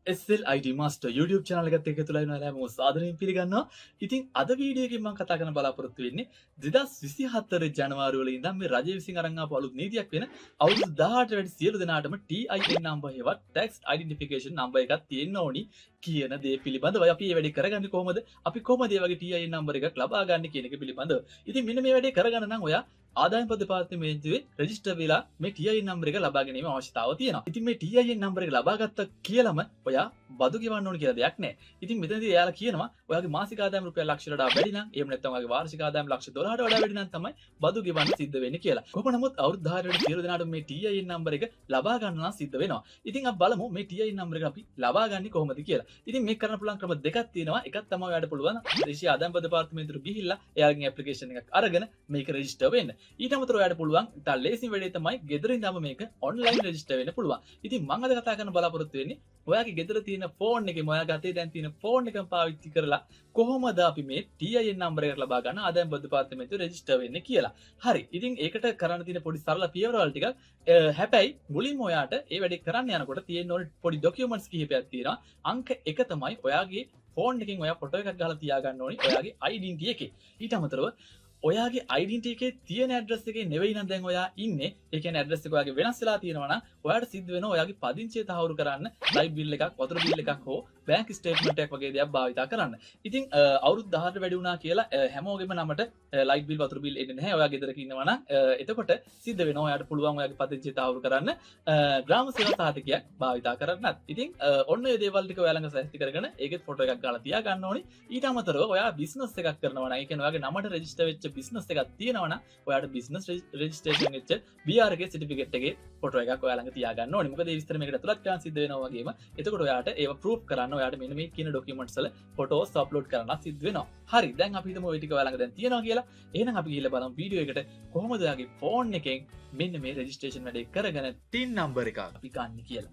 SLID Master YouTube channel එකත් එක්ක තුලා වෙනවා හැමෝම සාදරයෙන් පිළිගන්නවා. ඉතින් අද වීඩියෝ එකකින් මම කතා කරන්න බලාපොරොත්තු වෙන්නේ 2024 ජනවාරි වල ඉඳන් මේ රජය විසින් අරන් ආපු අලුත් නීතියක් වෙන අවුරුදු 18 වැඩි සියලු දෙනාටම TIN number හේවත් Tax Identification Number එකක් තියෙන්න ඕනි කියන දේ පිළිබඳව අපි මේ වැඩේ කරගන්නේ කොහොමද? අපි කොහොමද මේ වගේ TIN number එකක් ලබා ගන්න කියන එක පිළිබඳව. ඉතින් මෙන්න මේ වැඩේ කරගන්න නම් ඔයා ආදායම් පොත් දෙපාර්තමේන්තුවේ රෙජිස්ටර් වෙලා මේ TIN number එක ලබා ගැනීම අවශ්‍යතාවය තියෙනවා. ඉතින් මේ TIN number එක ලබා ගත්තා කියලාම ඔයා බදු ගෙවන්න ඕන කියලා දෙයක් නැහැ. ඉතින් මෙතනදී එයාලා කියනවා ඔයාගේ මාසික ආදායම රුපියල් ලක්ෂයට වඩා වැඩි නම් එහෙම නැත්නම් ඔයාගේ වාර්ෂික ආදායම ලක්ෂ 12ට වඩා වැඩි නම් තමයි බදු ගෙවන්න සිද්ධ වෙන්නේ කියලා. කොහොම නමුත් අවුරුදු 10 වැඩි සියලු දෙනාට මේ TIN number එක ලබා ගන්න නම් සිද්ධ වෙනවා. ඉතින් අපි බලමු මේ TIN number එක අපි ලබා ගන්නේ කොහොමද කියලා. ඉතින් මේක කරන්න පුළුවන් ක්‍රම දෙකක් තියෙනවා. එකක් තමයි ඔයාලට පුළුවන් දේශීය ආදායම් පොත් දෙපාර්තමේන්තුවට ගිහිල්ලා එයාලගේ ඇප්ලිකේෂන් එකක් අරගෙන මේක රෙජිස්ටර් වෙන්න. ඊට අමතරව ඔයාලට පුළුවන් ඉතින් ලේසිම වැඩේ තමයි ගෙදර ඉඳන්ම මේක ඔන්ලයින් රෙජිස්ටර් වෙන්න පුළුවන්. ඉතින් මම අද කතා කරන්න බලාපොරොත්තු වෙන්නේ ඔයාගේ ගෙදර තියෙන ෆෝන් එකේ ඔයාගේ අතේ දැන් තියෙන ෆෝන් එකම පාවිච්චි කරලා කොහොමද අපි මේ TIN number එක ලබා ගන්න ආදායම් පොත් දෙපාර්තමේන්තුවේ රෙජිස්ටර් වෙන්නේ කියලා. හරි. ඉතින් ඒකට කරන්න තියෙන පොඩි සරල පියවරවල් ටිකක් හැබැයි මුලින්ම ඔයාට මේ වැඩේ කරන්න යනකොට තියෙන ඕන පොඩි ડોකියුමන්ට්ස් කිහිපයක් තියෙනවා. අංක 1 තමයි ඔයාගේ ෆෝන් එකකින් ඔයා ෆොටෝ එකක් ගහලා තියාගන්න ඕනි ඔයාගේ identity එකේ. ඊට අමතරව ඔයාගේ identity එකේ තියෙන address එකේ නෙවෙයි නම් දැන් ඔයා ඉන්නේ. ඒ කියන්නේ address එක ඔයාගේ වෙනස් වෙලා තියෙනවා නම් ඔයාට සිද්ධ වෙනවා ඔයාගේ පදිංචිය තහවුරු කරන්න light bill එකක්, වතුර bill එකක් හෝ bank statement එකක් වගේ දේවල් භාවිතා කරන්න. ඉතින් අවුරුදු 18 වැඩි වුණා කියලා හැමෝගෙම නමට light bill, වතුර bill එන්නේ නැහැ. ඔයා ගෙදරක ඉන්නවා නම් එතකොට සිද්ධ වෙනවා ඔයාට පුළුවන් ඔයාගේ පදිංචිය තහවුරු කරන්න ග්‍රාම සේවා සහතිකයක් භාවිතා කරන්නත්. ඉතින් ඔන්න ඔය දේවල් ටික ඔයා ළඟ සැලසි කරගෙන ඒකෙත් ෆොටෝ එකක් ගාලා තියා ගන්න ඕනි. ඊට අමතරව ඔයා business එකක් කරනවා නම් ඒ කියන්නේ ඔයාගේ නමට රෙජිස්ටර් වෙච්ච business එකක් තියෙනවා නම් ඔයාට business registration වෙච්ච BR එකේ certificate එකේ ෆොටෝ එකක් ඔයා ළඟ තියා ගන්න ඕනේ. මොකද මේ විස්තර මේකට ඇතුළත් කරන් සිද්ධ වෙනවා වගේම එතකොට ඔයාට ඒව proof කරන්න ඔයාට මෙන්න මේ කියන documents වල photos upload කරන්න සිද්ධ වෙනවා. හරි. දැන් අපි හිතමු ওই ටික ඔයා ළඟ දැන් තියෙනවා කියලා. එහෙනම් අපි ගිහලා බලමු වීඩියෝ එකට කොහොමද ඔයාගේ phone එකෙන් මෙන්න මේ registration වැඩේ කරගෙන TIN number එක අපි ගන්න කියලා.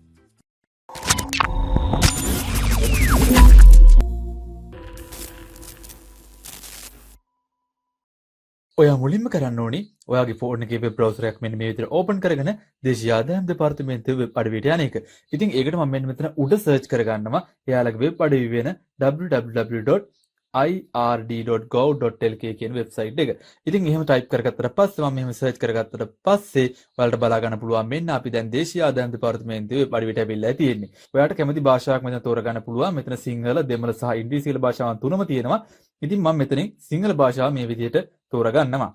ඔයා මුලින්ම කරන්න ඕනි ඔයාගේ ෆෝන් එකේ වෙබ් බ්‍රවුසර් එකක් මෙන්න මේ විදිහට ඕපන් කරගෙන දේශීය ආදායම් දෙපාර්තමේන්තුවේ වෙබ් අඩවියට යන එක. ඉතින් ඒකට මම මෙන්න මෙතන උඩ සර්ච් කරගන්නවා එයාලගේ වෙබ් අඩවිය වෙන www.ird.gov.lk කියන වෙබ්සයිට් එක. ඉතින් එහෙම ටයිප් කරගත්තට පස්සේ මම මෙහෙම සර්ච් කරගත්තට පස්සේ ඔයාලට බලා ගන්න පුළුවන් මෙන්න අපි දැන් දේශීය ආදායම් දෙපාර්තමේන්තුවේ වෙබ් අඩවියට ඇවිල්ලා තියෙන්නේ. ඔයාට කැමති භාෂාවක් මෙතන තෝරගන්න පුළුවන්. මෙතන සිංහල, දෙමළ සහ ඉංග්‍රීසි කියලා භාෂාවන් තුනම තියෙනවා. ඉතින් මම මෙතනින් සිංහල භාෂාව මේ විදිහට තෝරගන්නවා.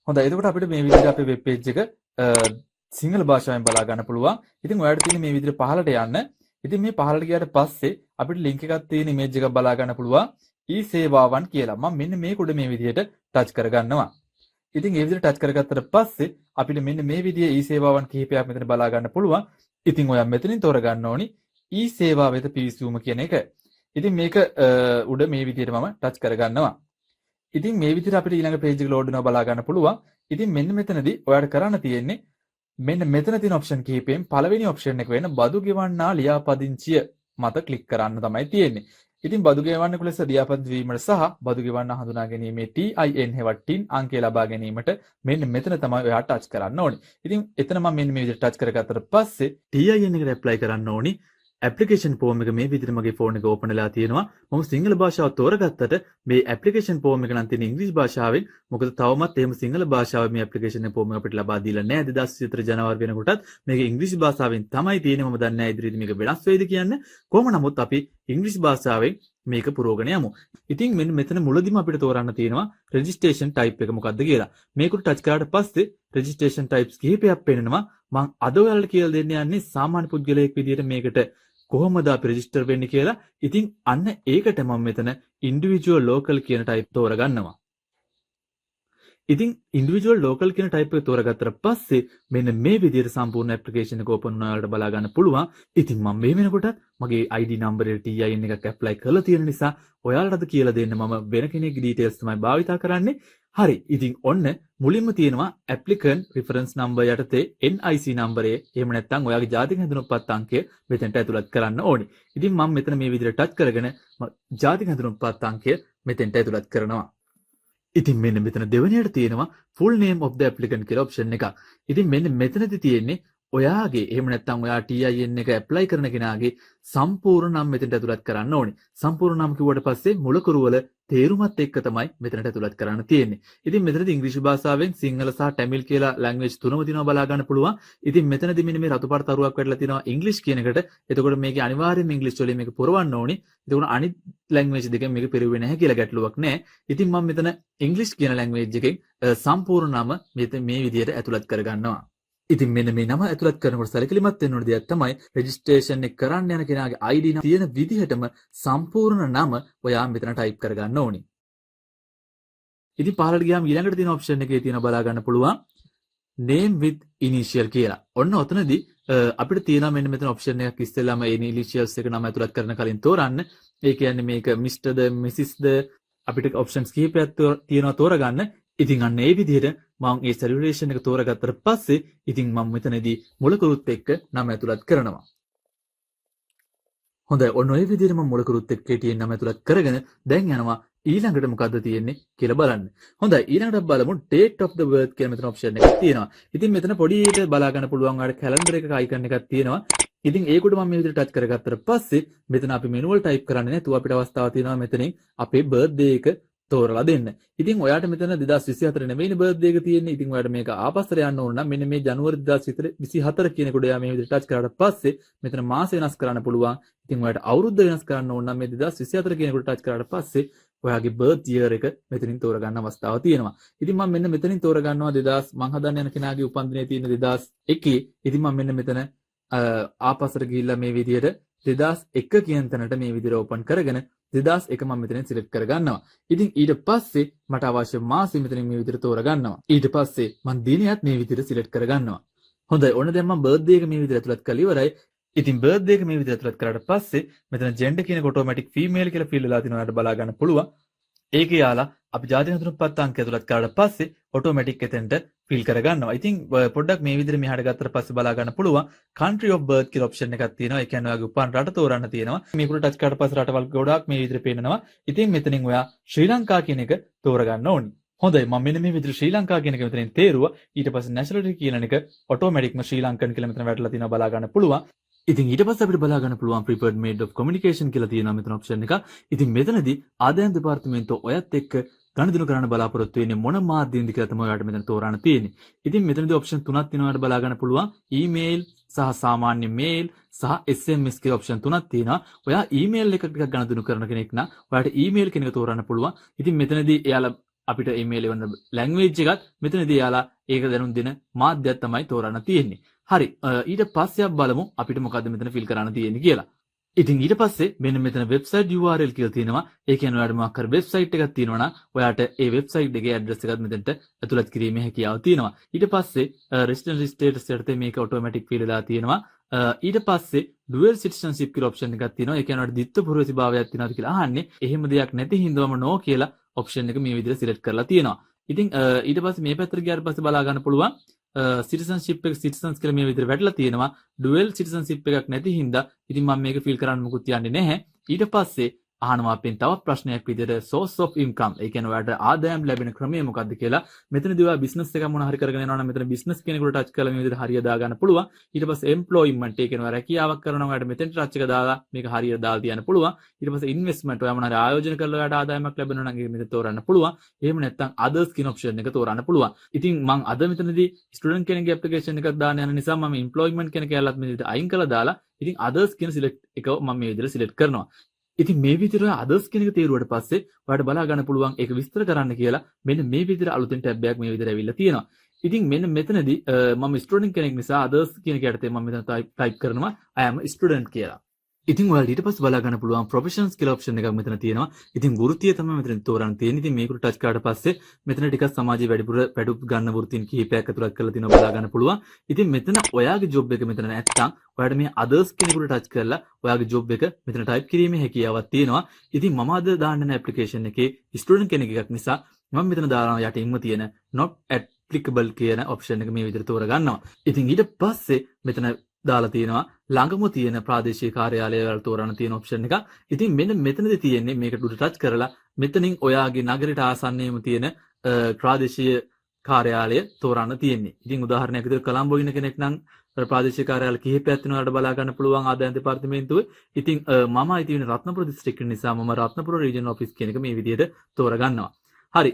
හොඳයි. එතකොට අපිට මේ විදිහට අපේ වෙබ් පේජ් එක සිංහල භාෂාවෙන් බලා ගන්න පුළුවන්. ඉතින් ඔයාලට තියෙන මේ විදිහට පහළට යන්න. ඉතින් මේ පහළට ගියාට පස්සේ අපිට link එකක් තියෙන image එකක් බලා ගන්න පුළුවන්. සේවාවන් කියලා. මම මෙන්න මේක උඩ මේ විදිහට ටච් කරගන්නවා. ඉතින් මේ විදිහට ටච් කරගත්තට පස්සේ අපිට මෙන්න මේ විදිහේ සේවාවන් කිහිපයක් මෙතන බලා ගන්න පුළුවන්. ඉතින් ඔයා මෙතනින් තෝරගන්න ඕනි සේවා වෙත පිවිසුම කියන එක. ඉතින් මේක උඩ මේ විදිහට මම ටච් කරගන්නවා. ඉතින් මේ විදිහට අපිට ඊළඟ page එක load වෙනවා බලා ගන්න පුළුවන්. ඉතින් මෙන්න මෙතනදී ඔයාලට කරන්න තියෙන්නේ මෙන්න මෙතන තියෙන option කිහිපයෙන් පළවෙනි option එක වෙන බදු ගෙවන්නා ලියාපදිංචිය මත click කරන්න තමයි තියෙන්නේ. ඉතින් බදු ගෙවන්න කුලස ලියාපදිංචි වීමට සහ බදු ගෙවන්න හඳුනා ගැනීමේ TIN හෙවත් TIN අංකය ලබා ගැනීමට මෙන්න මෙතන තමයි ඔයා ටච් කරන්න ඕනේ. ඉතින් එතන මම මෙන්න මේ විදිහට ටච් කරගත්තට පස්සේ TIN එකට apply කරන්න ඕනි. ඇප්ලිකේෂන් ෆෝම් එක මේ විදිහට මගේ ෆෝන් එක ඕපන් වෙලා තියෙනවා. මම සිංහල භාෂාව තෝරගත්තට මේ ඇප්ලිකේෂන් ෆෝම් එක නම් තියෙන ඉංග්‍රීසි භාෂාවෙන්. මොකද තවමත් එහෙම සිංහල භාෂාවෙන් මේ ඇප්ලිකේෂන් ෆෝම් එක අපිට ලබා දීලා නැහැ. 2024 ජනවාරි වෙනකොටත් මේක ඉංග්‍රීසි භාෂාවෙන් තමයි තියෙන්නේ. මම දන්නේ නැහැ ඉදිරියේදී මේක වෙනස් වෙයිද කියන්නේ. කොහොම නමුත් අපි ඉංග්‍රීසි භාෂාවෙන් මේක පුරවගෙන යමු. ඉතින් මෙන්න මෙතන මුලදීම අපිට තෝරන්න තියෙනවා registration type එක මොකක්ද කියලා. මේකට ටච් කරාට පස්සේ registration types කිහිපයක් පෙන්නනවා. මම අද ඔයාලට කියලා දෙන්න යන්නේ සාමාන්‍ය පුද්ගලයෙක් විදිහට මේකට කොහොමද අපි රෙජිස්ටර් වෙන්නේ කියලා. ඉතින් අන්න ඒකට මම මෙතන individual local කියන type තෝරගන්නවා. ඉතින් individual local කියන type එක තෝරගත්තට පස්සේ මෙන්න මේ විදිහට සම්පූර්ණ application එක open වුණාට බලා ගන්න පුළුවන්. ඉතින් මම මේ වෙනකොට මගේ ID number එක TIN එකක් apply කරලා තියෙන නිසා ඔයාලටද කියලා දෙන්න මම වෙන කෙනෙක්ගේ details තමයි භාවිතා කරන්නේ. හරි. ඉතින් ඔන්න මුලින්ම තියෙනවා applicant reference number යටතේ NIC number එක. එහෙම නැත්නම් ඔයාගේ ජාතික හැඳුනුම්පත් අංකය මෙතනට ඇතුළත් කරන්න ඕනේ. ඉතින් මම මෙතන මේ විදිහට ටච් කරගෙන ජාතික හැඳුනුම්පත් අංකය මෙතනට ඇතුළත් කරනවා. ඉතින් මෙන්න මෙතන දෙවෙනියට තියෙනවා full name of the applicant කියලා option එකක්. ඉතින් මෙන්න මෙතනදී තියෙන්නේ ඔයාගේ එහෙම නැත්නම් ඔයා TIN එක ඇප්ලයි කරන කෙනාගේ සම්පූර්ණ නම් මෙතනට ඇතුළත් කරන්න ඕනේ. සම්පූර්ණ නම් කිව්වට පස්සේ මුලකුරු වල තේරුමත් එක්ක තමයි මෙතනට ඇතුළත් කරන්න තියෙන්නේ. ඉතින් මෙතනදී ඉංග්‍රීසි භාෂාවෙන් සිංහල සහ ටැමිල් කියලා ලැන්ග්වේජ් තුනම තියෙනවා බලා ගන්න පුළුවන්. ඉතින් මෙතනදී මෙන්න මේ රතුපාට තරුවක් වැටලා තියෙනවා ඉංග්‍රීසි කියන එකට. එතකොට මේකේ අනිවාර්යයෙන්ම ඉංග්‍රීසි වලින් මේක පුරවන්න ඕනේ. එතකොට අනිත් ලැන්ග්වේජ් දෙකෙන් මේක පෙරෙන්නේ නැහැ කියලා ගැටලුවක් නැහැ. ඉතින් මම මෙතන ඉංග්‍රීසි කියන ලැන්ග්වේජ් එකෙන් සම්පූර්ණ නම මේ විදිහට ඇතුළත් කරගන්නවා. ඉතින් මෙන්න මේ නම ඇතුළත් කරනකොට සැලකිලිමත් වෙන්න ඕන දෙයක් තමයි රෙජිස්ට්‍රේෂන් එක කරන්න යන කෙනාගේ ID නම තියෙන විදිහටම සම්පූර්ණ නම ඔයා මෙතන ටයිප් කරගන්න ඕනේ. ඉතින් පහළට ගියාම ඊළඟට තියෙන ඔප්ෂන් එකේ තියෙන බලා ගන්න පුළුවන් name with initial කියලා. ඔන්න ඔතනදී අපිට තියෙනවා මෙන්න මෙතන ඔප්ෂන් එකක් ඉස්සෙල්ලාම initials එක නම ඇතුළත් කරන කලින් තෝරන්න. ඒ කියන්නේ මේක Mr. ද Mrs. ද අපිට ඔප්ෂන්ස් කිහිපයක් තියෙනවා තෝරගන්න. ඉතින් අන්න ඒ විදිහට මම මේ සැලියුලේෂන් එක තෝරගත්තට පස්සේ ඉතින් මම මෙතනදී මුලකුරුත් එක්ක නම ඇතුළත් කරනවා. හොඳයි ඔන්න ඔය විදිහට මම මුලකුරුත් එක්ක TN නම ඇතුළත් කරගෙන දැන් යනවා ඊළඟට මොකද්ද තියෙන්නේ කියලා බලන්න. හොඳයි ඊළඟට බලමු date of the birth කියලා මෙතන ඔප්ෂන් එකක් තියෙනවා. ඉතින් මෙතන පොඩි එක බලා ගන්න පුළුවන් ඔයාලට කැලෙන්ඩර් එකක අයිකන් එකක් තියෙනවා. ඉතින් ඒකට මම මේ විදිහට ටච් කරගත්තට පස්සේ මෙතන අපි මෙනුවල් ටයිප් කරන්නේ නැතුව අපිට අවස්ථාවක් තියෙනවා මෙතනින් අපේ බර්ත්ඩේ එක තෝරලා දෙන්න. ඉතින් ඔයාට මෙතන 2024 නෙවෙයිනේ බර්ත්ඩේ එක තියෙන්නේ. ඉතින් ඔයාට මේක ආපස්සට යන්න ඕන නම් මෙන්න මේ ජනවාරි 2024 කියන කොට ඔයා මේ විදිහට ටච් කරාට පස්සේ මෙතන මාස වෙනස් කරන්න පුළුවන්. ඉතින් ඔයාට අවුරුද්ද වෙනස් කරන්න ඕන නම් මේ 2024 කියන කොට ටච් කරාට පස්සේ ඔයාගේ බර්ත් ඉයර් එක මෙතනින් තෝරගන්න අවස්ථාවක් තියෙනවා. ඉතින් මම මෙන්න මෙතනින් තෝරගන්නවා 2000 මං හදන්න යන කෙනාගේ උපන්දිනේ තියෙන 2001. ඉතින් මම මෙන්න මෙතන ආපස්සට ගිහිල්ලා මේ විදිහට 2001 කියන තැනට මේ විදිහට ඕපන් කරගෙන 2001 මම මෙතනින් සිලෙක්ට් කරගන්නවා. ඉතින් ඊට පස්සේ මට අවශ්‍ය මාසෙ මෙතනින් මේ විදිහට තෝරගන්නවා. ඊට පස්සේ මම දිනයත් මේ විදිහට සිලෙක්ට් කරගන්නවා. හොඳයි ඔන්න දැන් මම බර්ත්ඩේ එක මේ විදිහට ඇතුළත් කරලා ඉවරයි. ඉතින් බර්ත්ඩේ එක මේ විදිහට ඇතුළත් කරාට පස්සේ මෙතන ජෙන්ඩර් කියන එක ඔටෝමැටික් ෆීමේල් කියලා ෆිල් වෙලා තිනවා. ඔයාලට බලා ගන්න පුළුවන්. ඒකේ යාලා අපි ජාති නතුරුපත් අංක ඇතුළත් කරාට පස්සේ ඔටෝමැටික් එතෙන්ට ෆිල් කරගන්නවා. ඉතින් පොඩ්ඩක් මේ විදිහට මෙහාට ගත්තට පස්සේ බලා ගන්න පුළුවන් country of birth කියලා ඔප්ෂන් එකක් තියෙනවා. ඒ කියන්නේ ඔයාගේ උපන් රට තෝරන්න තියෙනවා. මේකට ටච් කරාට පස්සේ රටවල් ගොඩාක් මේ විදිහට පේනවා. ඉතින් මෙතනින් ඔයා ශ්‍රී ලංකා කියන එක තෝරගන්න ඕනි. හොඳයි මම මෙන්න මේ විදිහට ශ්‍රී ලංකා කියන එක මෙතනින් තේරුවා. ඊට පස්සේ nationality කියන එක ඔටෝමැටික්ම ශ්‍රී ලංකන් කියලා මෙතන වැටලා තියෙනවා බලා ගන්න පුළුවන්. ඉතින් ඊට පස්සේ අපිට බලා ගන්න පුළුවන් preferred mode of communication කියලා තියෙනවා මෙතන ඔප්ෂන් එක. ඉතින් මෙතනදී ආදායම් දෙපාර්තමේන්තුව ඔයත් එක්ක ගණිතන කරන්න බලාපොරොත්තු වෙන්නේ මොන මාධ්‍යෙන්ද කියලා තමයි ඔයාලට මෙතන තෝරන්න තියෙන්නේ. ඉතින් මෙතනදී ඔප්ෂන් තුනක් තියෙනවා ඔයාලට බලා ගන්න පුළුවන්. ඊමේල් සහ සාමාන්‍ය මේල් සහ SMS කියලා ඔප්ෂන් තුනක් තියෙනවා. ඔයා ඊමේල් එකක් ටිකක් ගණිතන කරන කෙනෙක් නම් ඔයාලට ඊමේල් කෙනෙක් තෝරන්න පුළුවන්. ඉතින් මෙතනදී එයාලා අපිට ඊමේල් එවන ලැන්ග්වේජ් එකත් මෙතනදී එයාලා ඒක දැනුම් දෙන මාධ්‍යයක් තමයි තෝරන්න තියෙන්නේ. හරි ඊට පස්සේ අපි බලමු අපිට මොකද්ද මෙතන ෆිල් කරන්න තියෙන්නේ කියලා. ඉතින් ඊට පස්සේ මෙන්න මෙතන වෙබ්සයිට් URL කියලා තියෙනවා. ඒ කියන්නේ ඔයාලට මොකක් හරි වෙබ්සයිට් එකක් තියෙනවා නම් ඔයාට ඒ වෙබ්සයිට් එකේ ඇඩ්‍රස් එකත් මෙතනට ඇතුළත් කිරීමේ හැකියාව තියෙනවා. ඊට පස්සේ රෙසිඩන්සි ස්ටේටස් යටතේ මේක ඔටෝමැටික් ෆිල් වෙලා තියෙනවා. ඊට පස්සේ ඩුවල් සිටිසන්ෂිප් කියලා ඔප්ෂන් එකක් තියෙනවා. ඒ කියන්නේ ඔයාලට ද්විත්ව පුරවැසිභාවයක් තියෙනවද කියලා අහන්නේ. එහෙම දෙයක් නැති හින්දාම නෝ කියලා ඔප්ෂන් එක මේ විදිහට සිලෙක්ට් කරලා තියෙනවා. ඉතින් ඊට පස්සේ මේ පැත්තට ගියාට පස්සේ බලා ගන්න පුළුවන් සිටිසන්ෂිප් එක සිටිසන්ස් කියලා මේ විදිහට වැටලා තියෙනවා. ඩුවල් සිටිසන්ෂිප් එකක් නැති හින්දා ඉතින් මම මේක ෆිල් කරන්න මොකුත් යන්නේ නැහැ. ඊට පස්සේ අහනවා අපෙන් තවත් ප්‍රශ්නයක් විදිහට source of income. ඒ කියන්නේ ඔයාලට ආදායම් ලැබෙන ක්‍රමය මොකක්ද කියලා. මෙතනදී ඔයා බිස්නස් එකක් මොන හරි කරගෙන යනවා නම් මෙතන බිස්නස් කෙනෙකුට ටච් කරලා මේ විදිහට හරිය දා ගන්න පුළුවන්. ඊට පස්සේ employment ඒ කියන්නේ ඔයා රැකියාවක් කරනවා ඔයාලට මෙතෙන් ටච් එක දාලා මේක හරියට දාලා තියන්න පුළුවන්. ඊට පස්සේ investment ඔයා මොන හරි ආයෝජන කරලා ඔයාලට ආදායමක් ලැබෙනවා නම් ඒක මෙතන තෝරන්න පුළුවන්. එහෙම නැත්නම් others කියන option එක තෝරන්න පුළුවන්. ඉතින් මම අද මෙතනදී student කෙනෙක්ගේ application එකක් දාන්න යන නිසා මම employment කෙනෙක් ඇල්ලත් මේ විදිහට අයින් කළා දාලා ඉතින් others කියන select එක මම මේ විදිහට select කරනවා. ඉතින් මේ විදිහට others කියන එක තේරුවට පස්සේ ඔයාලට බලා ගන්න පුළුවන් ඒක විස්තර කරන්න කියලා මෙන්න මේ විදිහට අලුතෙන් ටැබ් එකක් මේ විදිහට ඇවිල්ලා තියෙනවා. ඉතින් මෙන්න මෙතනදී මම ස්ටුඩන්ට් කෙනෙක් නිසා others කියන එක යටතේ මම මෙතන ටයිප් කරනවා I am a student කියලා. ඉතින් ඔයාලට ඊට පස්සේ බලා ගන්න පුළුවන් professions කියලා option එකක් මෙතන තියෙනවා. ඉතින් වෘත්තිය තමයි මෙතන තෝරන්න තියෙන්නේ. ඉතින් මේකට ටච් කරාට පස්සේ මෙතන ටිකක් සමාජයේ වැඩිපුර පැඩු ගන්න වෘත්තීන් කිහිපයක් ඇතුළත් කරලා තියෙනවා බලා ගන්න පුළුවන්. ඉතින් මෙතන ඔයාගේ job එක මෙතන නැත්තම් ඔයාලට මේ others කෙනෙකුට ටච් කරලා ඔයාගේ job එක මෙතන ටයිප් කිරීමේ හැකියාවක් තියෙනවා. ඉතින් මම අද දාන්න යන application එකේ student කෙනෙක් එකක් නිසා මම මෙතන දානවා යටින්ම තියෙන not applicable කියන option එක මේ විදිහට තෝරගන්නවා. ඉතින් ඊට පස්සේ මෙතන දාලා තියෙනවා ළඟම තියෙන ප්‍රාදේශීය කාර්යාලය වල තෝරන්න තියෙන ඔප්ෂන් එක. ඉතින් මෙන්න මෙතනදී තියෙන්නේ මේකට උඩ ටච් කරලා මෙතනින් ඔයාගේ නගරයට ආසන්නයේම තියෙන ප්‍රාදේශීය කාර්යාලය තෝරන්න තියෙන්නේ. ඉතින් උදාහරණයක් විදිහට කොළඹ ඉන්න කෙනෙක් නම් ප්‍රාදේශීය කාර්යාල කිහිපයක් තියෙනවා ඔයාලට බලා ගන්න පුළුවන් ආදායම් දෙපාර්තමේන්තුවේ. ඉතින් මම අයිති වෙන රත්නපුර දිස්ත්‍රික්කය නිසා මම රත්නපුර රීජනල් ඔෆිස් කියන එක මේ විදිහට තෝරගන්නවා. හරි.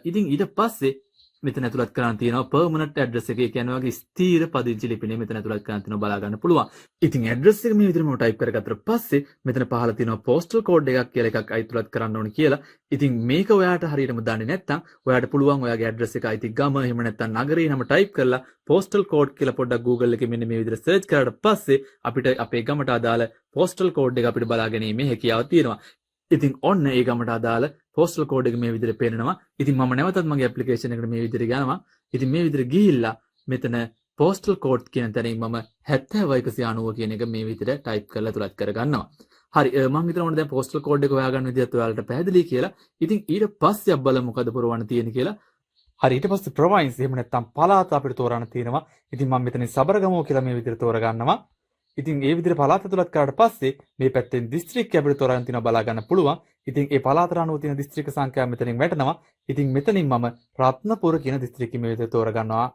ඉතින් ඊට පස්සේ මෙතන ඇතුළත් කරන්න තියෙනවා permanent address එක. ඒ කියන්නේ වගේ ස්ථීර පදිංචි ලිපිනේ මෙතන ඇතුළත් කරන්න තියෙනවා බලා ගන්න පුළුවන්. ඉතින් address එක මේ විදිහටම ටයිප් කරගත්තට පස්සේ මෙතන පහළ තියෙනවා postal code එකක් කියලා එකක් ඇතුළත් කරන්න ඕනේ කියලා. ඉතින් මේක ඔයාට හරියටම දන්නේ නැත්නම් ඔයාට පුළුවන් ඔයාගේ address එක අයිති ගම එහෙම නැත්නම් නගරේ නම ටයිප් කරලා postal code කියලා පොඩ්ඩක් Google එකේ මෙන්න මේ විදිහට search කරාට පස්සේ අපිට අපේ ගමට අදාළ postal code එක අපිට බලා ගැනීමේ හැකියාව තියෙනවා. ඉතින් ඔන්න ඒ ගමට අදාළ postal code එක මේ විදිහට පේනවා. ඉතින් මම නැවතත් මගේ application එකට මේ විදිහට යනවා. ඉතින් මේ විදිහට ගිහිල්ලා මෙතන postal code කියන තැනින් මම 70190 කියන එක මේ විදිහට type කරලා ඇතුළත් කරගන්නවා. හරි මම හිතනවා දැන් postal code එක හොයාගන්න විදිහත් ඔයාලට පැහැදිලි කියලා. ඉතින් ඊට පස්සේ අපි බලමු මොකද පුරවන්න තියෙන්නේ කියලා. හරි ඊට පස්සේ province එහෙම නැත්නම් පළාත අපිට තෝරන්න තියෙනවා. ඉතින් මම මෙතන සබරගමුව කියලා මේ විදිහට තෝරගන්නවා. ඉතින් ඒ විදිහට පළාත ඇතුළත් කරාට පස්සේ මේ පැත්තෙන් දිස්ත්‍රික්කය අපිට තෝරන්න තියෙනවා බලා ගන්න පුළුවන්. ඉතින් ඒ පළාතට අනුව තියෙන දිස්ත්‍රික්ක සංඛ්‍යාව මෙතනින් වැටෙනවා. ඉතින් මෙතනින් මම රත්නපුර කියන දිස්ත්‍රික්කය මේ විදිහට තෝරගන්නවා.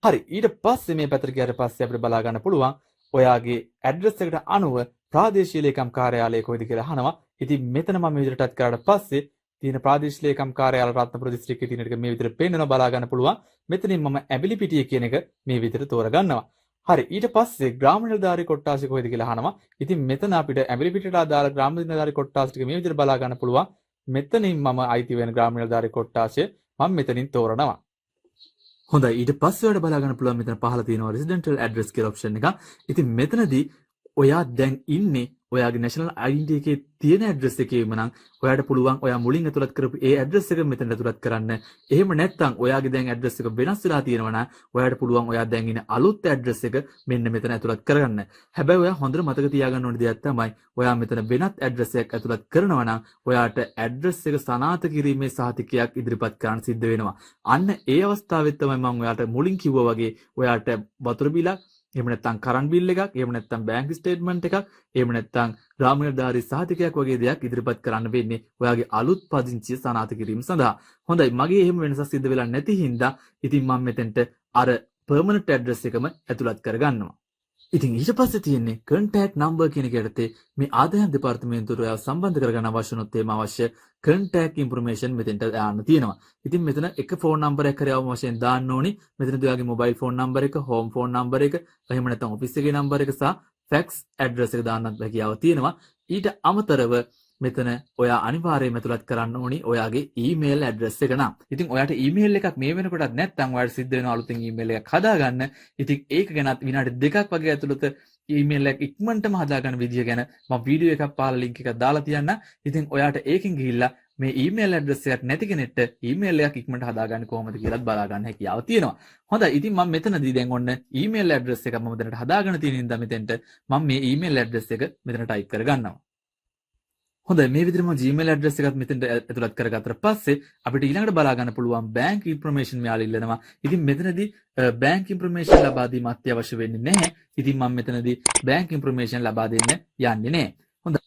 හරි ඊට පස්සේ මේ පැත්තට ගියාට පස්සේ අපිට බලා ගන්න පුළුවන් ඔයාගේ ඇඩ්‍රස් එකට අනුව ප්‍රාදේශීය ලේකම් කාර්යාලය කොහෙද කියලා අහනවා. ඉතින් මෙතන මම මේ විදිහට ටච් කරාට පස්සේ තියෙන ප්‍රාදේශීය ලේකම් කාර්යාල රත්නපුර දිස්ත්‍රික්කයේ තියෙන එක මේ විදිහට පේනවා බලා ගන්න පුළුවන්. මෙතනින් මම ඇබිලිපිටිය කියන එක මේ විදිහට තෝරගන්නවා. හරි ඊට පස්සේ ග්‍රාම නිලධාරී කොට්ටාසය කොහෙද කියලා අහනවා. ඉතින් මෙතන අපිට ඇබිලිපිටියට අදාළ ග්‍රාම නිලධාරී කොට්ටාස ටික මේ විදිහට බලා ගන්න පුළුවන්. මෙතනින් මම අයිති වෙන ග්‍රාම නිලධාරී කොට්ටාසය මම මෙතනින් තෝරනවා. හොඳයි ඊට පස්සේ ඔයාලට බලා ගන්න පුළුවන් මෙතන පහළ තියෙනවා residential address කියලා option එක. ඉතින් මෙතනදී ඔයා දැන් ඉන්නේ ඔයාගේ national identity එකේ තියෙන address එකේම නම් ඔයාට පුළුවන් ඔයා මුලින් ඇතුළත් කරපු ඒ address එක මෙතන ඇතුළත් කරන්න. එහෙම නැත්නම් ඔයාගේ දැන් address එක වෙනස් වෙලා තියෙනවා නම් ඔයාට පුළුවන් ඔයා දැන් ඉන්න අලුත් address එක මෙන්න මෙතන ඇතුළත් කරගන්න. හැබැයි ඔයා හොඳට මතක තියාගන්න ඕනේ දෙයක් තමයි ඔයා මෙතන වෙනත් address එකක් ඇතුළත් කරනවා නම් ඔයාට address එක සනාථ කිරීමේ සහතිකයක් ඉදිරිපත් කරන්න සිද්ධ වෙනවා. අන්න ඒ අවස්ථාවෙත් තමයි මම ඔයාට මුලින් කිව්වා වගේ ඔයාට වතුර බිලක් එහෙම නැත්නම් කරන්ට් බිල් එකක්, එහෙම නැත්නම් බැංක් ස්ටේට්මන්ට් එකක්, එහෙම නැත්නම් ග්‍රාම නිලධාරී සහතිකයක් වගේ දෙයක් ඉදිරිපත් කරන්න වෙන්නේ ඔයාගේ අලුත් පදිංචිය සනාථ කිරීම සඳහා. හොඳයි මගේ එහෙම වෙනසක් සිද්ධ වෙලා නැති හින්දා ඉතින් මම මෙතෙන්ට අර permanent address එකම ඇතුළත් කරගන්නවා. ඉතින් ඊට පස්සේ තියෙන්නේ contact number කියන එක යටතේ මේ ආදායම් දෙපාර්තමේන්තුවට ඔයාව සම්බන්ධ කරගන්න අවශ්‍ය වුණොත් එහෙම අවශ්‍ය contact information මෙතෙන්ට දාන්න තියෙනවා. ඉතින් මෙතන එක phone number එකක් හරි අවම වශයෙන් දාන්න ඕනි. මෙතනදී ඔයාගේ mobile phone number එක, home phone number එක, එහෙම නැත්නම් office එකේ number එක සහ fax address එක දාන්නත් හැකියාව තියෙනවා. ඊට අමතරව මෙතන ඔයා අනිවාර්යයෙන්ම ඇතුළත් කරන්න ඕනි ඔයාගේ email address එක නම්. ඉතින් ඔයාට email එකක් මේ වෙනකොටත් නැත්නම් ඔයාට සිද්ධ වෙනවා අලුතෙන් email එකක් හදාගන්න. ඉතින් ඒක ගැනත් විනාඩි 2ක් වගේ ඇතුළත email එක ඉක්මනටම හදාගන්න විදිය ගැන මම වීඩියෝ එකක් පහළ link එකක් දාලා තියන්න. ඉතින් ඔයාට ඒකෙන් ගිහිල්ලා මේ email address එකක් නැති කෙනෙක්ට email එකක් ඉක්මනට හදාගන්න කොහොමද කියලාත් බලා ගන්න හැකියාව තියෙනවා. හොඳයි ඉතින් මම මෙතනදී දැන් ඔන්න email address එකක් මම දැනට හදාගෙන තියෙන ඉඳන් මෙතෙන්ට මම මේ email address එක මෙතන type කරගන්නවා. හොඳයි මේ විදිහටම Gmail address එකත් මෙතෙන්ට ඇතුළත් කරගත්තට පස්සේ අපිට ඊළඟට බලා ගන්න පුළුවන් bank information මෙයාලා ඉල්ලනවා. ඉතින් මෙතනදී bank information ලබා දීම අත්‍යවශ්‍ය වෙන්නේ නැහැ. ඉතින් මම මෙතනදී bank information ලබා දෙන්න යන්නේ නැහැ. හොඳයි.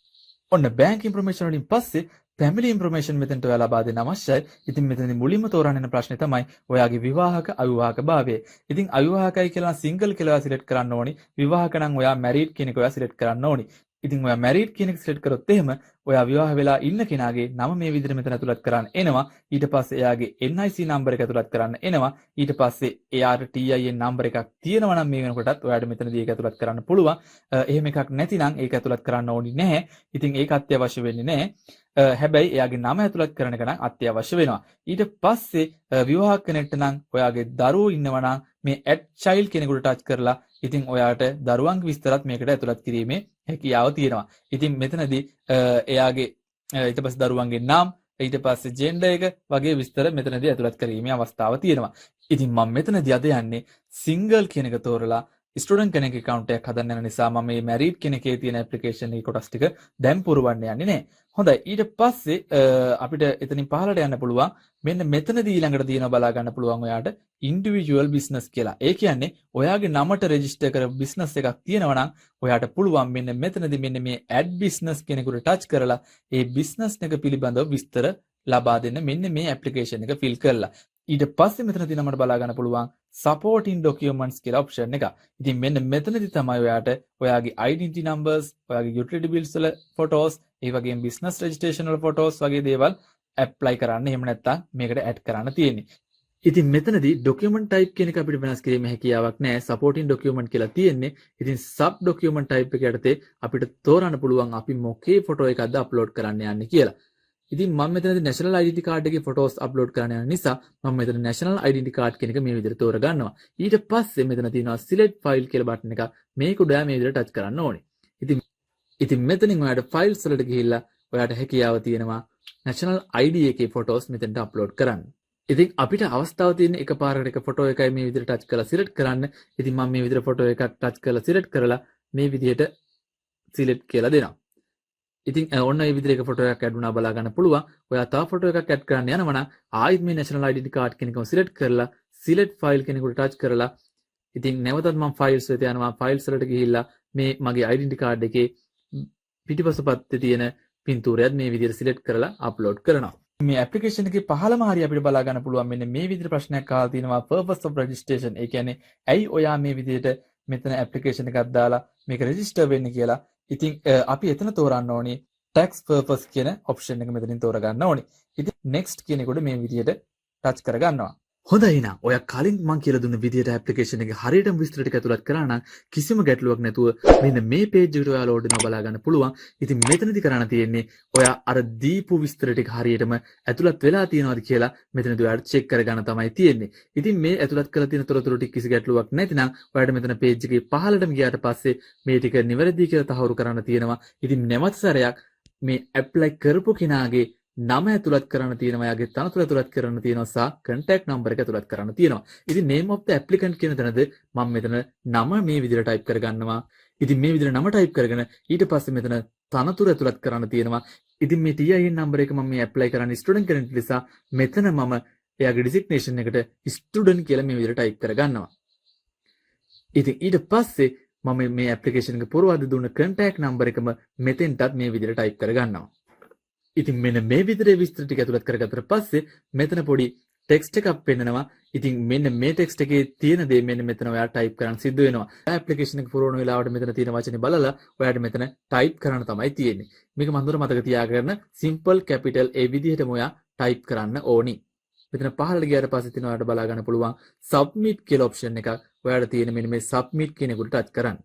ඔන්න bank information වලින් පස්සේ family information මෙතනට ඔයා ලබා දෙන්න අවශ්‍යයි. ඉතින් මෙතනදී මුලින්ම තෝරන්න යන ප්‍රශ්නේ තමයි ඔයාගේ විවාහක අවිවාහක භාවය. ඉතින් අවිවාහකයි කියලා single කියලා සිලෙක්ට් කරන්න ඕනි. විවාහක නම් ඔයා married කියන එක ඔයා සිලෙක්ට් කරන්න ඕනි. ඉතින් ඔයා married කියන එක සිලෙක්ට් කරොත් එහෙම ඔයා විවාහ වෙලා ඉන්න කෙනාගේ නම මේ විදිහට මෙතන ඇතුළත් කරන්න එනවා. ඊට පස්සේ එයාගේ NIC නම්බර් එක ඇතුළත් කරන්න එනවා. ඊට පස්සේ එයාට TIN නම්බර් එකක් තියෙනවා නම් මේ වෙනකොටත් ඔයාට මෙතනදී ඒක ඇතුළත් කරන්න පුළුවන්. එහෙම එකක් නැතිනම් ඒක ඇතුළත් කරන්න ඕනි නැහැ. ඉතින් ඒක අත්‍යවශ්‍ය වෙන්නේ නැහැ. හැබැයි එයාගේ නම ඇතුළත් කරන එක නම් අත්‍යවශ්‍ය වෙනවා. ඊට පස්සේ විවාහක කෙනෙක්ට නම් ඔයාගේ දරුවෝ ඉන්නවා නම් මේ add child කෙනෙකුට ටච් කරලා ඉතින් ඔයාට දරුවන්ගේ විස්තරත් මේකට ඇතුළත් කිරීමේ හැකියාව තියෙනවා. ඉතින් මෙතනදී එයාගේ ඊට පස්සේ දරුවන්ගේ නම් ඊට පස්සේ ජෙන්ඩර් එක වගේ විස්තර මෙතනදී ඇතුළත් කිරීමේ අවස්ථාව තියෙනවා. ඉතින් මම මෙතනදී අද යන්නේ සිංගල් කියන එක තෝරලා ස්ටුඩන්ට් කෙනෙක්ගේ account එකක් හදන්න යන නිසා මම මේ මැරිඩ් කෙනෙක්ගේ තියෙන ඇප්ලිකේෂන් එකේ කොටස් ටික දැන් පුරවන්න යන්නේ නැහැ. හොඳයි ඊට පස්සේ අපිට එතනින් පහළට යන්න පුළුවන්. මෙන්න මෙතනදී ඊළඟට තියෙනවා බලා ගන්න පුළුවන් ඔයාට ඉන්ඩිවිජුවල් බිස්නස් කියලා. ඒ කියන්නේ ඔයාගේ නමට රෙජිස්ටර් කර බිස්නස් එකක් තියෙනවා නම් ඔයාට පුළුවන් මෙන්න මෙතනදී මෙන්න මේ ඇඩ් බිස්නස් කෙනෙකුට ටච් කරලා ඒ බිස්නස් එක පිළිබඳව විස්තර ලබා දෙන්න මෙන්න මේ ඇප්ලිකේෂන් එක ෆිල් කරලා. ඊට පස්සේ මෙතන තියෙන අපිට බලා ගන්න පුළුවන් supporting documents කියලා option එක. ඉතින් මෙන්න මෙතනදී තමයි ඔයාට ඔයාගේ identity numbers, ඔයාගේ utility bills වල photos, ඒ වගේම business registration වල photos වගේ දේවල් apply කරන්න. එහෙම නැත්නම් මේකට add කරන්න තියෙන්නේ. ඉතින් මෙතනදී document type කියන එක අපිට වෙනස් කිරීමේ හැකියාවක් නැහැ. supporting document කියලා තියෙන්නේ. ඉතින් sub document type එක යටතේ අපිට තෝරන්න පුළුවන් අපි මොකේ ෆොටෝ එකක්ද අප්ලෝඩ් කරන්න යන්නේ කියලා. ඉතින් මම මෙතනදී national identity card එකේ photos upload කරන්න යන නිසා මම මෙතන national identity card කියන එක මේ විදිහට තෝර ගන්නවා. ඊට පස්සේ මෙතන තියෙනවා select file කියලා බටන් එක. මේක උඩ මේ විදිහට ටච් කරන්න ඕනේ. ඉතින් මෙතනින් ඔයාලට files වලට ගිහිල්ලා ඔයාලට හැකියාව තියෙනවා national ID එකේ photos මෙතනට upload කරන්න. ඉතින් අපිට අවස්ථාව තියෙන එකපාරකට එක ෆොටෝ එකයි මේ විදිහට ටච් කරලා select කරන්න. ඉතින් මම මේ විදිහට ෆොටෝ එකක් ටච් කරලා select කරලා මේ විදිහට select කියලා දෙනවා. ඉතින් ඔන්න මේ විදිහට එක ෆොටෝ එකක් ඇඩ් වුණා බලා ගන්න පුළුවන්. ඔයා තව ෆොටෝ එකක් ඇඩ් කරන්න යනවා නම් ආයෙත් මේ national identity card කියන එකම select කරලා select file කියන එකට touch කරලා ඉතින් නැවතත් මම files වෙත යනවා. files වලට ගිහිල්ලා මේ මගේ identity card එකේ පිටිපස්ස පැත්තේ තියෙන පින්තූරයත් මේ විදිහට select කරලා upload කරනවා. මේ application එකේ පහළම හරිය අපිට බලා ගන්න පුළුවන් මෙන්න මේ විදිහට ප්‍රශ්නයක් අහලා තියෙනවා purpose of registration. ඒ කියන්නේ ඇයි ඔයා මේ විදිහට මෙතන application එකක් දාලා මේක register වෙන්නේ කියලා. ඉතින් අපි එතන තෝරන්න ඕනේ tax purpose කියන option එක මෙතනින් තෝර ගන්න ඕනේ. ඉතින් next කියන එකට මේ විදිහට touch කර ගන්නවා. හොඳයි එහෙනම් ඔයා කලින් මම කියලා දුන්න විදිහට application එක හරියටම විස්තර ටික ඇතුළත් කරා නම් කිසිම ගැටලුවක් නැතුව මෙන්න මේ page එකට ඔයා load වෙනවා බලා ගන්න පුළුවන්. ඉතින් මෙතනදී කරන්න තියෙන්නේ ඔයා අර දීපු විස්තර ටික හරියටම ඇතුළත් වෙලා තියෙනවද කියලා මෙතනදී ඔයාලට check කරගන්න තමයි තියෙන්නේ. ඉතින් මේ ඇතුළත් කරලා තියෙන තොරතුරු ටික කිසි ගැටලුවක් නැතිනම් ඔයාලට මෙතන page එකේ පහළටම ගියාට පස්සේ මේ ටික නිවැරදි කියලා තහවුරු කරන්න තියෙනවා. ඉතින් නැවත සැරයක් මේ apply කරපු කෙනාගේ නම ඇතුළත් කරන්න තියෙනවා, යාගේ තනතුර ඇතුළත් කරන්න තියෙනවා සහ contact number එක ඇතුළත් කරන්න තියෙනවා. ඉතින් name of the applicant කියන තැනද මම මෙතන නම මේ විදිහට type කරගන්නවා. ඉතින් මේ විදිහට නම type කරගෙන ඊට පස්සේ මෙතන තනතුර ඇතුළත් කරන්න තියෙනවා. ඉතින් මේ TIN number එක මම මේ apply කරන්නේ student කෙනෙක් නිසා මෙතන මම එයාගේ designation එකට student කියලා මේ විදිහට type කරගන්නවා. ඉතින් ඊට පස්සේ මම මේ application එක පුරවද්දි දුන්න contact number එකම මෙතෙන්ටත් මේ විදිහට type කරගන්නවා. ඉතින් මෙන්න මේ විදිහේ විස්තර ටික ඇතුළත් කරගත්තට පස්සේ මෙතන පොඩි ටෙක්ස්ට් එකක් පෙන්නනවා. ඉතින් මෙන්න මේ ටෙක්ස්ට් එකේ තියෙන දේ මෙන්න මෙතන ඔයා ටයිප් කරන්න සිද්ධ වෙනවා. ඇප්ලිකේෂන් එක පුරවන වෙලාවට මෙතන තියෙන වචනේ බලලා ඔයාට මෙතන ටයිප් කරන්න තමයි තියෙන්නේ. මේක මම හොඳට මතක තියාගන්න simple capital ඒ විදිහටම ඔයා ටයිප් කරන්න ඕනි. මෙතන පහළට ගියාට පස්සේ තියෙන ඔයාලට බලා ගන්න පුළුවන් submit කියලා option එකක්. ඔයාලට තියෙන මෙන්න මේ submit කියන එකට ටච් කරන්න.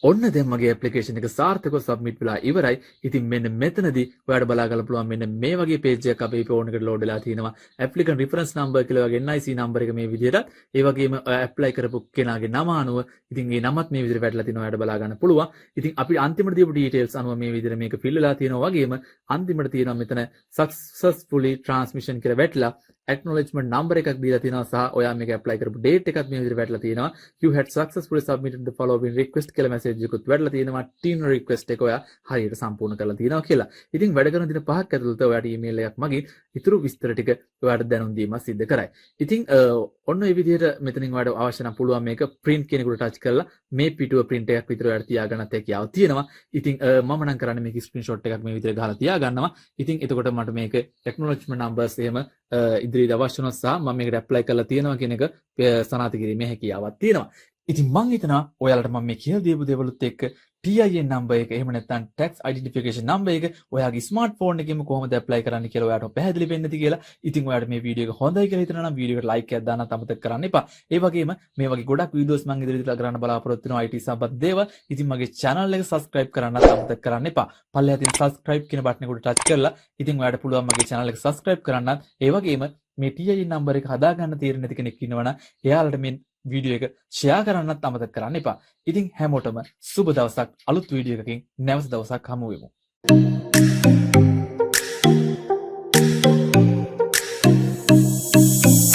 ඔන්න දැන් මගේ ඇප්ලිකේෂන් එක සාර්ථකව සබ්මිට් වෙලා ඉවරයි. ඉතින් මෙන්න මෙතනදී ඔයාලට බලා ගන්න පුළුවන් මෙන්න මේ වගේ page එකක් අපේ ෆෝන් එකට load වෙලා තියෙනවා. applicant reference number කියලා වගේ NIC number එක මේ විදිහට. ඒ වගේම apply කරපු කෙනාගේ නම අනුව ඉතින් මේ නමත් මේ විදිහට වැටලා තිනවා ඔයාලට බලා ගන්න පුළුවන්. ඉතින් අපි අන්තිමට දීපු details අනුව මේ විදිහට මේක fill වෙලා තියෙනවා වගේම අන්තිමට තියෙනවා මෙතන successfully transmission කියලා වැටලා acknowledgement number එකක් දීලා තියෙනවා සහ ඔයා මේක apply කරපු date එකත් මේ විදිහට වැටලා තියෙනවා. You had successfully submitted the following request කියලා message එකකුත් වැටලා තියෙනවා. team request එක ඔයා හරියට සම්පූර්ණ කරලා තියෙනවා කියලා. ඉතින් වැඩ කරන දින 5ක් ඇතුළත ඔයාට email එකක් මගින් ඉතුරු විස්තර ටික ඔයාට දැනුම් දීමක් සිදු කරයි. ඉතින් ඔන්න මේ විදිහට මෙතනින් ඔයාට අවශ්‍ය නම් පුළුවන් මේක print කියන එකට touch කරලා මේ පිටුව print එකක් විතර ඔයාට තියාගන්නත් හැකියාව තියෙනවා. ඉතින් මම නම් කරන්නේ මේක screenshot එකක් මේ විදිහට ගහලා තියාගන්නවා. ඉතින් එතකොට මට මේක acknowledgement numbers එහෙම ඉදිරියට අවශ්‍ය වෙනවා සහ මම මේකට apply කරලා තියෙනවා කියන එක සනාථ කිරීමේ හැකියාවක් තියෙනවා. ඉතින් මම හිතනවා ඔයාලට මම මේ කියලා දීපු දේවලුත් එක්ක TIN number එක එහෙම නැත්නම් tax identification number එක ඔයාගේ smartphone එකෙම කොහොමද apply කරන්න කියලා ඔයාලට පැහැදිලි වෙන්නද කියලා. ඉතින් ඔයාලට මේ වීඩියෝ එක හොඳයි කියලා හිතනවා නම් වීඩියෝ එකට like එකක් දාන්නත් අමතක කරන්න එපා. ඒ වගේම මේ වගේ ගොඩක් වීඩියෝස් මම ඉදිරියට කරන්න බලාපොරොත්තු වෙනවා IT සම්බන්ධ දේවල්. ඉතින් මගේ channel එක subscribe කරන්නත් අමතක කරන්න එපා. පල්ලෙහා තියෙන subscribe කියන බටන් එකට touch කරලා ඉතින් ඔයාලට පුළුවන් මගේ channel එක subscribe කරන්නත්. ඒ වගේම මේ TIN number එක හදාගන්න තීරණ නැති කෙනෙක් ඉන්නවනම් එයාලට මේ වීඩියෝ එක ෂෙයා කරන්නත් අමතක කරන්න එපා. ඉතින් හැමෝටම සුබ දවසක්. අලුත් වීඩියෝ එකකින් නැවත දවසක් හමු වෙමු.